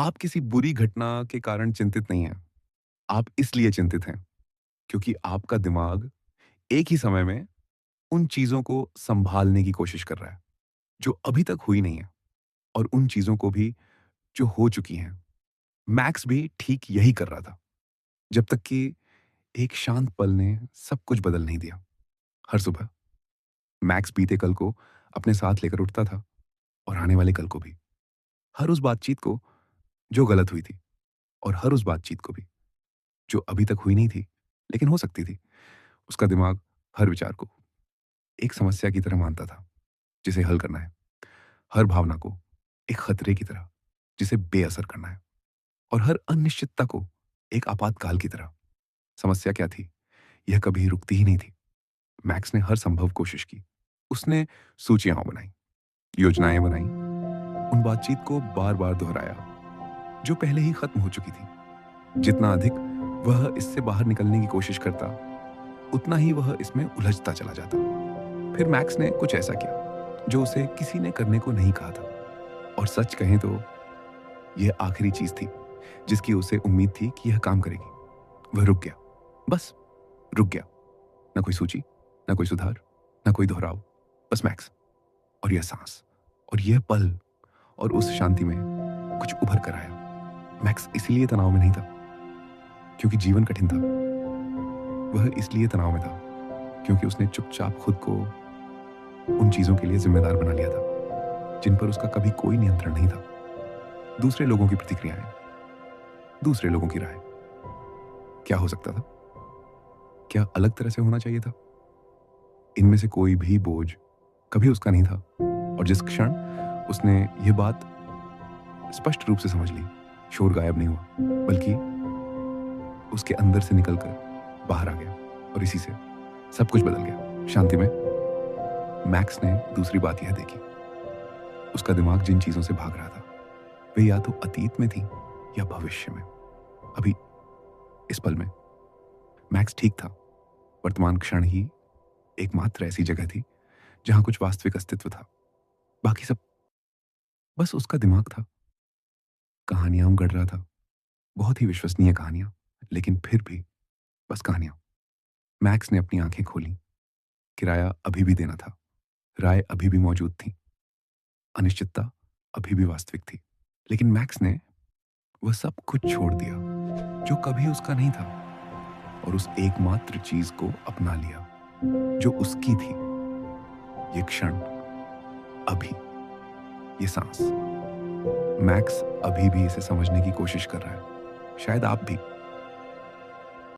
आप किसी बुरी घटना के कारण चिंतित नहीं हैं। आप इसलिए चिंतित हैं क्योंकि आपका दिमाग एक ही समय में उन चीज़ों को सँभालने की कोशिश कर रहा है, जो अभी तक हुई नहीं है और उन चीज़ों को भी जो हो चुकी हैं। मैक्स भी ठीक यही कर रहा था, जब तक कि एक शांत पल ने सब कुछ बदल नहीं दिया। हर सुबह मैक्स बीते कल को अपने साथ लेकर उठता था और आने वाले कल को भी। हर उस बातचीत को जो गलत हुई थी और हर उस बातचीत को भी जो अभी तक हुई नहीं थी, लेकिन हो सकती थी। उसका दिमाग हर विचार को एक समस्या की तरह मानता था, जिसे हल करना है। हर भावना को एक खतरे की तरह, जिसे बेअसर करना है। और हर अनिश्चितता को एक आपातकाल की तरह। समस्या क्या थी? यह कभी रुकती ही नहीं थी। मैक्स ने हर संभव कोशिश की। उसने सूचियाँ बनाई, योजनाएँ बनाई, उन बातचीत को बार-बार दोहराया, जो पहले ही खत्म हो चुकी थी। जितना अधिक वह इससे बाहर निकलने की कोशिश करता, उतना ही वह इसमें उलझता चला जाता। फिर मैक्स ने कुछ ऐसा किया, जो उसे किसी ने करने को नहीं कहा था। और सच कहें तो यह आखिरी चीज़ थी, जिसकी उसे उम्मीद थी कि यह काम करेगी। वह रुक गया, बस रुक गया। ना कोई सूची, ना कोई सुधार, ना कोई दोहराव, बस मैक्स और यह साँस और यह पल और उस शांति में कुछ उभर कर आया। मैक्स इसलिए तनाव में नहीं था, क्योंकि जीवन कठिन था। वह इसलिए तनाव में था, क्योंकि उसने चुपचाप खुद को उन चीज़ों के लिए ज़िम्मेदार बना लिया था, जिन पर उसका कभी कोई नियंत्रण नहीं था। दूसरे लोगों की प्रतिक्रियाएँ, दूसरे लोगों की राय। क्या हो सकता था? क्या अलग तरह से होना चाहिए था? इनमें से कोई भी बोझ कभी उसका नहीं था। और जिस क्षण उसने ये बात स्पष्ट रूप से समझ ली, शोर गायब नहीं हुआ, बल्कि उसके अंदर से निकलकर बाहर आ गया और इसी से सब कुछ बदल गया। शांति में मैक्स ने दूसरी बात यह देखी, उसका दिमाग जिन चीज़ों से भाग रहा था, वे या तो अतीत में थी या भविष्य में। अभी इस पल में मैक्स ठीक था। वर्तमान क्षण ही एकमात्र ऐसी जगह थी जहाँ कुछ वास्तविक अस्तित्व था। बाकी सब बस उसका दिमाग था। कहानियाँ गढ़ रहा था, बहुत ही विश्वसनीय कहानियाँ, लेकिन फिर भी बस कहानियाँ। मैक्स ने अपनी आँखें खोलीं। किराया अभी भी देना था, राय अभी भी मौजूद थी, अनिश्चितता अभी भी वास्तविक थी। लेकिन मैक्स ने वह सब कुछ छोड़ दिया, जो कभी उसका नहीं था, और उस एकमात्र चीज़ को अपना लिया, जो उसकी थी। ये क्षण, अभी, ये सांस। मैक्स अभी भी इसे समझने की कोशिश कर रहा है। शायद आप भी।